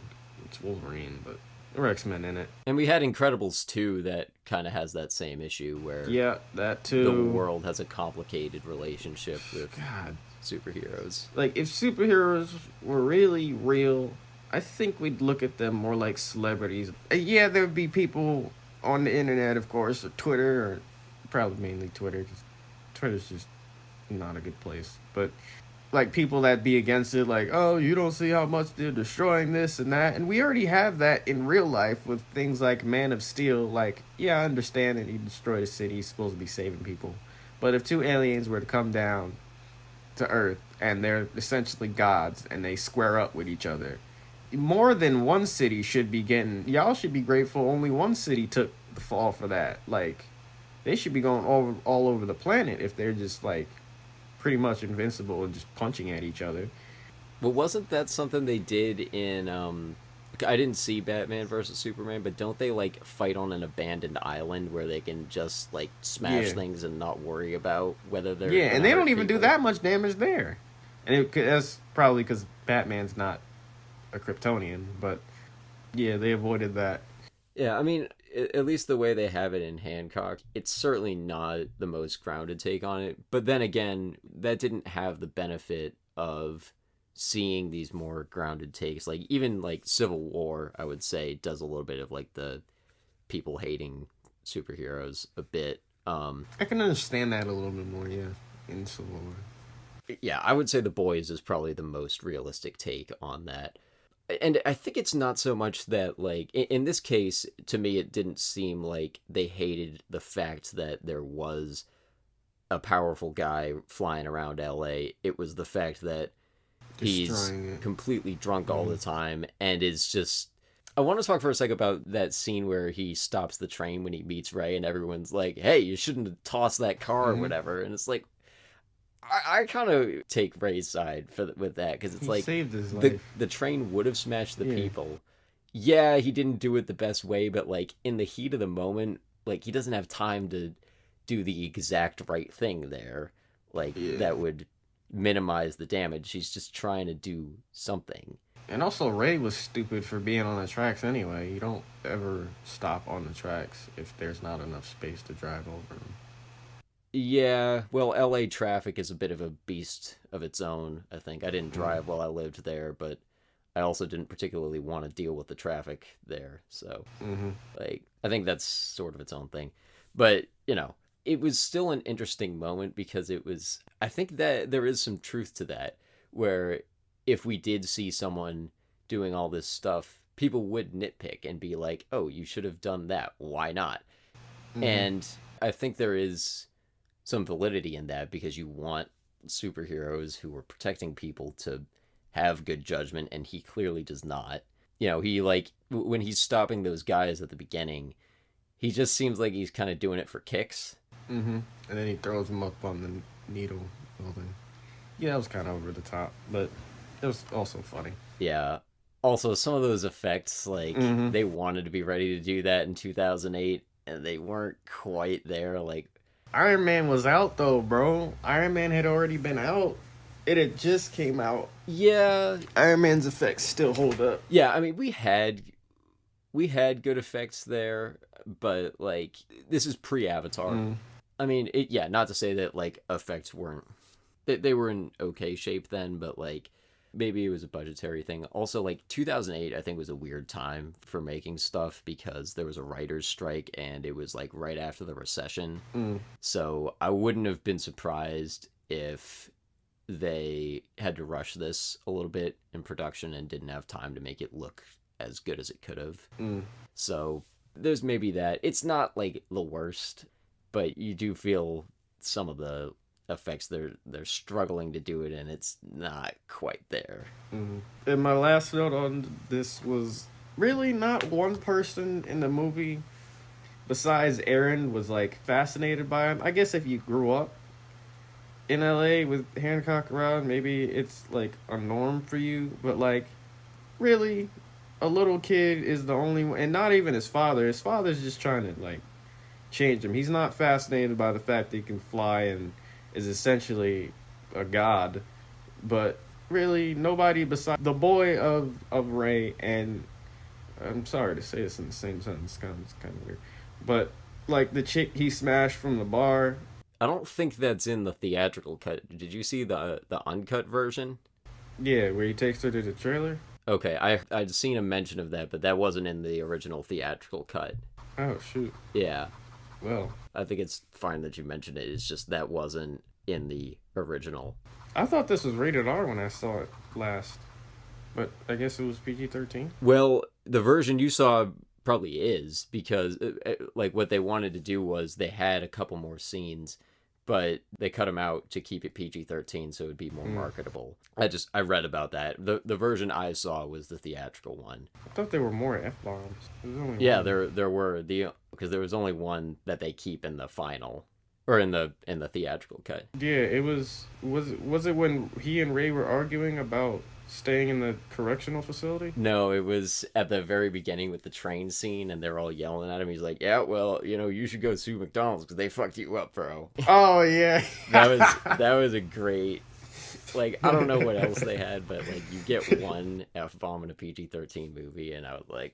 It's Wolverine, but there were X-Men in it. And we had Incredibles 2 that kind of has that same issue where Yeah, that too. the world has a complicated relationship with God, superheroes. like if superheroes were really real, I think we'd look at them more like celebrities. Yeah, there would be people on the internet, of course, or Twitter, or probably mainly Twitter, because Twitter's just not a good place. But like people that be against it, like, oh, you don't see how much they're destroying this and that. And we already have that in real life with things like Man of Steel. Like, yeah, I understand that he destroyed a city, he's supposed to be saving people. But if two aliens were to come down to Earth and they're essentially gods and they square up with each other, more than one city should be getting, y'all should be grateful only one city took the fall for that. Like, they should be going all over the planet if they're just like pretty much invincible and just punching at each other. But wasn't that something they did in I didn't see Batman versus Superman, but don't they like fight on an abandoned island where they can just like smash Yeah. things and not worry about whether they're Yeah, gonna and they hurt don't even do people? that much damage there. And that's probably because Batman's not a Kryptonian, but yeah, they avoided that. Yeah, I mean, at least the way they have it in Hancock, it's certainly not the most grounded take on it. But then again, that didn't have the benefit of seeing these more grounded takes. Like, even like Civil War, I would say, does a little bit of like the people hating superheroes a bit. I can understand that a little bit more, yeah, in Civil War. Yeah, I would say The Boys is probably the most realistic take on that. And I think it's not so much that, like, in this case, to me, it didn't seem like they hated the fact that there was a powerful guy flying around LA. It was the fact that he's Destroying it. completely drunk all the time and is just. I want to talk for a second about that scene where he stops the train when he meets Ray and everyone's like, hey, you shouldn't have tossed that car or whatever. And it's like, I kind of take Ray's side with that because it's He like saved his life. the train would have smashed the Yeah. people. Yeah, he didn't do it the best way, but like in the heat of the moment, like he doesn't have time to do the exact right thing there. Like Yeah. that would minimize the damage. He's just trying to do something. And also, Ray was stupid for being on the tracks anyway. You don't ever stop on the tracks if there's not enough space to drive over them. Yeah, well, LA traffic is a bit of a beast of its own, I think. I didn't drive while I lived there, but I also didn't particularly want to deal with the traffic there. So, like, I think that's sort of its own thing. But, you know, it was still an interesting moment because it was, I think that there is some truth to that, where if we did see someone doing all this stuff, people would nitpick and be like, oh, you should have done that. Why not? And I think there is some validity in that because you want superheroes who are protecting people to have good judgment, and he clearly does not. You know, he like when he's stopping those guys at the beginning, he just seems like he's kind of doing it for kicks. And then he throws him up on the needle building. Yeah, that was kind of over the top, but it was also funny. Yeah. Also, some of those effects, like they wanted to be ready to do that in 2008, and they weren't quite there. Like, Iron Man was out though, bro. Iron Man had already been out. It had just came out. yeah, Iron Man's effects still hold up. yeah. I mean, we had good effects there, but like this is pre-Avatar. I mean, yeah, not to say that like effects weren't they were in okay shape then, but like maybe it was a budgetary thing. Also, like 2008 I think was a weird time for making stuff because there was a writers strike and it was like right after the recession. So I wouldn't have been surprised if they had to rush this a little bit in production and didn't have time to make it look as good as it could have. So there's maybe that. It's not like the worst, but you do feel some of the effects they're struggling to do it, and it's not quite there. And my last note on this was really not one person in the movie besides Aaron was like fascinated by him. I guess if you grew up in LA with Hancock around, maybe it's like a norm for you, but like really a little kid is the only one, and not even his father. His father's just trying to like change him. He's not fascinated by the fact that he can fly and is essentially a god, but really nobody besides the boy of Ray, and I'm sorry to say this in the same sentence, it's kind of weird, but like the chick he smashed from the bar. I don't think that's in the theatrical cut. Did you see the uncut version? Yeah, where he takes her to the trailer. Okay, I'd seen a mention of that, but that wasn't in the original theatrical cut. Oh shoot. Yeah. Well, I think it's fine that you mentioned it. It's just that wasn't in the original. I thought this was rated R when I saw it last, but I guess it was PG-13. Well, the version you saw probably is, because like what they wanted to do was they had a couple more scenes, but they cut them out to keep it PG-13 so it would be more marketable. I read about that. The version I saw was the theatrical one. I thought there were more F-bombs. Yeah, one. there were, because there was only one that they keep in the final, or in the theatrical cut. Yeah, it was it when he and Ray were arguing about staying in the correctional facility? No, it was at the very beginning with the train scene, and they're all yelling at him. He's like, "Yeah, well, you should go sue McDonald's because they fucked you up, bro." Oh yeah, that was a great. Like, I don't know what else they had, but like you get one F-bomb in a PG-13 movie, and I was like,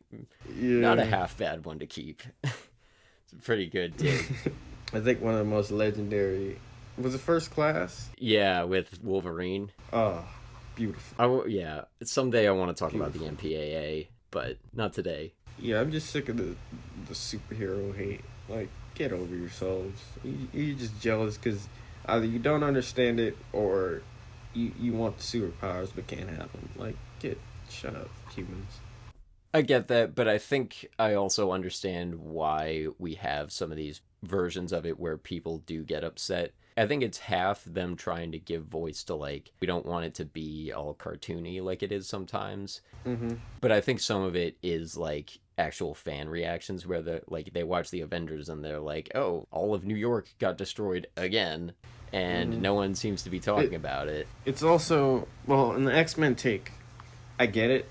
not a half bad one to keep. It's a pretty good dig. I think one of the most legendary was it First Class? Yeah, with Wolverine. Oh. Beautiful. Yeah, someday I want to talk about the MPAA, but not today. Yeah, I'm just sick of the superhero hate. Like, get over yourselves. You're just jealous because either you don't understand it or you want the superpowers but can't have them. Like, shut up, humans. I get that, but I think I also understand why we have some of these versions of it where people do get upset. I think it's half them trying to give voice to, like, we don't want it to be all cartoony like it is sometimes. But I think some of it is, like, actual fan reactions where they watch the Avengers and they're like, oh, all of New York got destroyed again, and no one seems to be talking about it. It's also, well, in the X-Men take, I get it,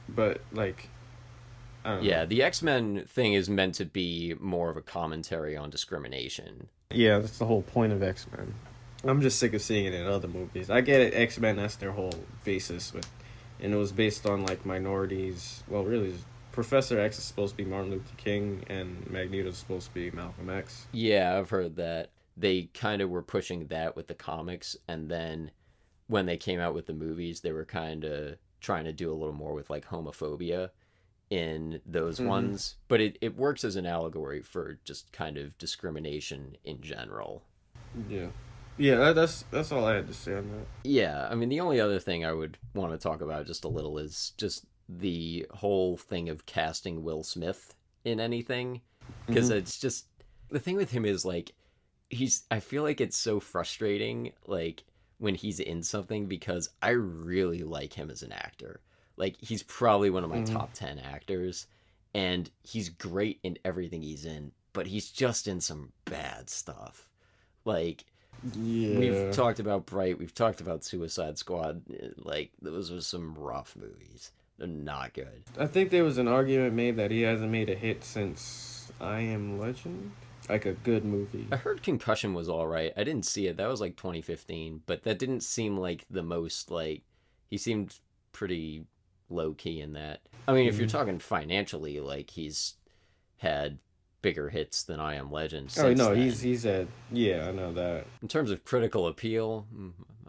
but, like, I don't know. Yeah, the X-Men thing is meant to be more of a commentary on discrimination. Yeah, that's the whole point of X-Men. I'm just sick of seeing it in other movies. I get it, X-Men, that's their whole basis. And it was based on, like, minorities. Well, really, Professor X is supposed to be Martin Luther King, and Magneto's supposed to be Malcolm X. Yeah, I've heard that. They kind of were pushing that with the comics, and then when they came out with the movies, they were kind of trying to do a little more with, like, homophobia in those ones, but it works as an allegory for just kind of discrimination in general. Yeah, that's all I had to say on that. Yeah, I mean, the only other thing I would want to talk about just a little is just the whole thing of casting Will Smith in anything, because it's just, the thing with him is, like, I feel like it's so frustrating, like, when he's in something, because I really like him as an actor. Like, he's probably one of my top 10 actors, and he's great in everything he's in, but he's just in some bad stuff. Like, we've talked about Bright, we've talked about Suicide Squad. Like, those are some rough movies. They're not good. I think there was an argument made that he hasn't made a hit since I Am Legend. Like, a good movie. I heard Concussion was alright. I didn't see it. That was, like, 2015, but that didn't seem like the most, like, he seemed pretty low-key in that. I mean, if you're talking financially, like, he's had bigger hits than I Am Legend since no, then. he's had, yeah, I know that. In terms of critical appeal,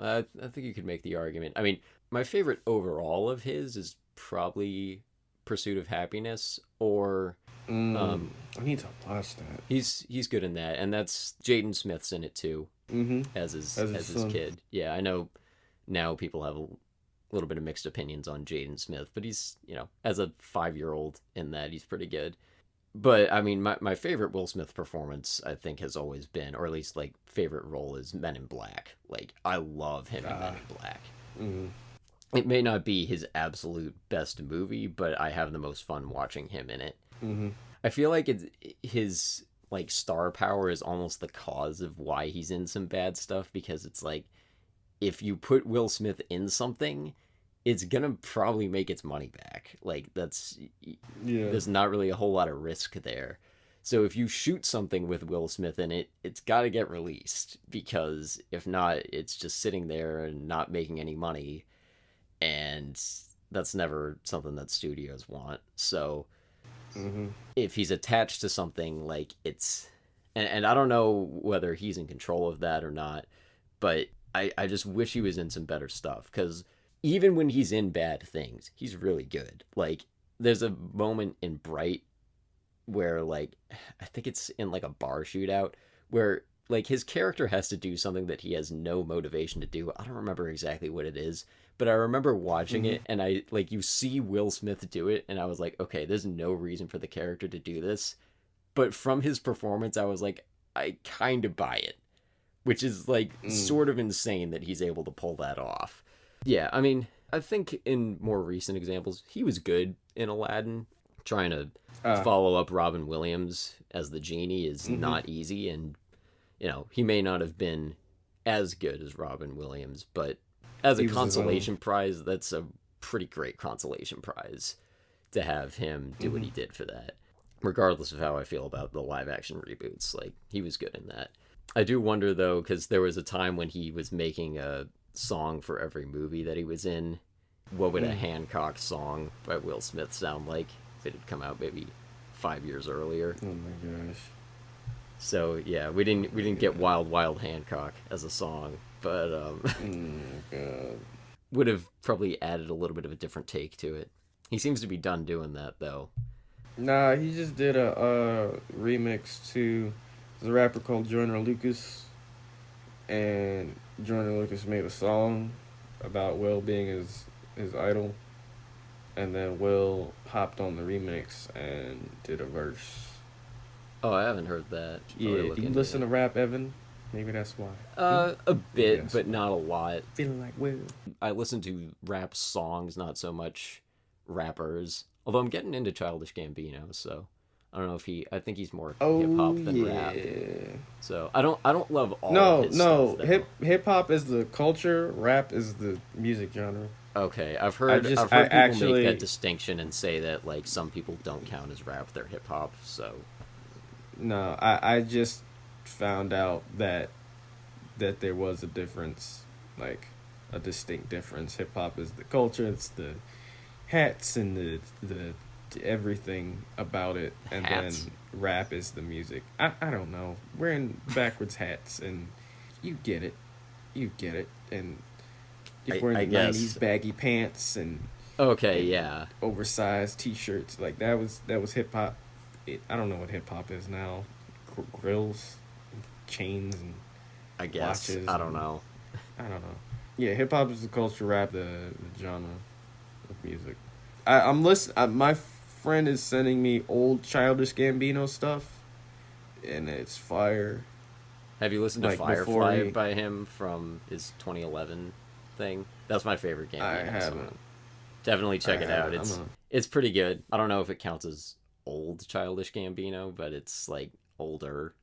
I think you could make the argument. I mean, my favorite overall of his is probably Pursuit of Happiness, or I need to watch that. He's good in that, and that's Jaden Smith's in it too. Mm-hmm. as his son. kid. Yeah, I know now people have a little bit of mixed opinions on Jaden Smith, but he's, as a 5-year-old in that, he's pretty good. But I mean, my favorite Will Smith performance, I think, has always been, or at least like favorite role, is Men in Black. Like, I love him in Men in Black. Mm-hmm. It may not be his absolute best movie, but I have the most fun watching him in it. Mm-hmm. I feel like his like star power is almost the cause of why he's in some bad stuff, because it's like, if you put Will Smith in something, it's gonna probably make its money back. Like, there's not really a whole lot of risk there. So if you shoot something with Will Smith in it, it's got to get released, because if not, it's just sitting there and not making any money, and that's never something that studios want. So if he's attached to something, like, and I don't know whether he's in control of that or not, but I just wish he was in some better stuff, because even when he's in bad things, he's really good. Like, there's a moment in Bright where, like, I think it's in like a bar shootout, where like his character has to do something that he has no motivation to do. I don't remember exactly what it is, but I remember watching it, and I like, you see Will Smith do it, and I was like, okay, there's no reason for the character to do this. But from his performance, I was like, I kind of buy it, which is like sort of insane that he's able to pull that off. Yeah, I mean, I think in more recent examples, he was good in Aladdin. Trying to follow up Robin Williams as the genie is not easy, and he may not have been as good as Robin Williams, but as a consolation prize, that's a pretty great consolation prize to have him do what he did for that. Regardless of how I feel about the live action reboots, like, he was good in that. I do wonder though, because there was a time when he was making a song for every movie that he was in. What would a Hancock song by Will Smith sound like if it had come out maybe 5 years earlier? Oh my gosh. So yeah, we didn't get Wild Wild Hancock as a song, but God. would have probably added a little bit of a different take to it. He seems to be done doing that though. Nah, he just did a remix to the rapper called Joyner Lucas, and Joyner Lucas made a song about Will being his idol, and then Will hopped on the remix and did a verse. Oh, I haven't heard that. Yeah, do you listen to rap, Evan? Maybe that's why. A bit, but not a lot. Feeling like Will. I listen to rap songs, not so much rappers. Although I'm getting into Childish Gambino, so I don't know if I think he's more hip hop than rap. So I don't love all of his stuff. No, hip hop is the culture, rap is the music genre. Okay, I've heard people make that distinction and say that, like, some people don't count as rap, they're hip hop. So no, I just found out that there was a difference, like a distinct difference. Hip hop is the culture, it's the hats and the everything about it, and then rap is the music. I don't know, wearing backwards hats, and you get it, and you're wearing the 90s baggy pants and oversized t-shirts, like that was hip hop. I don't know what hip hop is now. Grills, chains, and I guess watches. I don't know. Yeah, hip hop is the culture, rap the genre of music. I'm listening. My friend is sending me old Childish Gambino stuff, and it's fire. Have you listened to Firefly by him from his 2011 thing? That's my favorite Gambino I haven't. song. Definitely check it out. It's pretty good. I don't know if it counts as old Childish Gambino, but it's like older,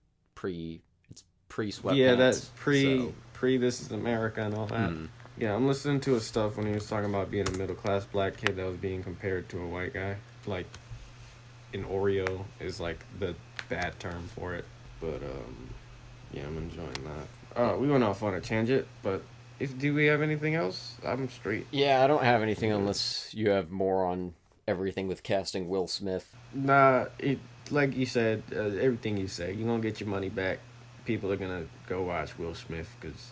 it's pre-sweatpants. Yeah, that's pre This Is America and all that. Yeah, I'm listening to his stuff when he was talking about being a middle-class black kid that was being compared to a white guy. Like, an Oreo is, like, the bad term for it. But, yeah, I'm enjoying that. We went off on a tangent, but do we have anything else? I'm straight. Yeah, I don't have anything unless you have more on everything with casting Will Smith. Nah, like you said, everything you say, you're going to get your money back. People are going to go watch Will Smith because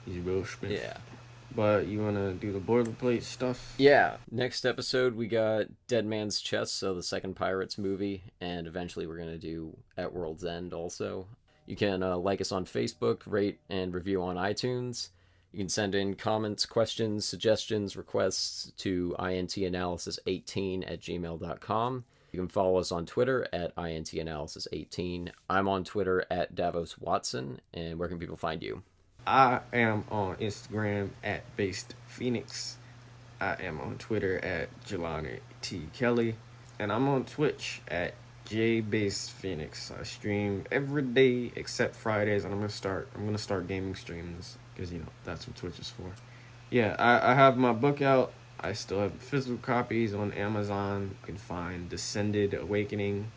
he's Will Smith. Yeah. But you want to do the boilerplate stuff? Yeah. Next episode, we got Dead Man's Chest, so the second Pirates movie, and eventually we're going to do At World's End also. You can like us on Facebook, rate and review on iTunes. You can send in comments, questions, suggestions, requests to intanalysis18@gmail.com. You can follow us on Twitter at intanalysis18. I'm on Twitter at Davos Watson. And where can people find you? I am on Instagram at Based Phoenix. I am on Twitter at Jelani T. Kelly. And I'm on Twitch at JBasedPhoenix. I stream every day except Fridays, and I'm gonna start gaming streams because that's what Twitch is for. Yeah, I have my book out. I still have physical copies on Amazon. You can find Descended Awakening,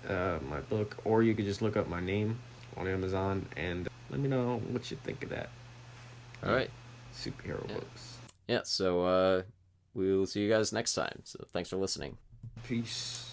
my book, or you could just look up my name on Amazon and let me know what you think of that. All right. Superhero books. Yeah, so we'll see you guys next time. So thanks for listening. Peace.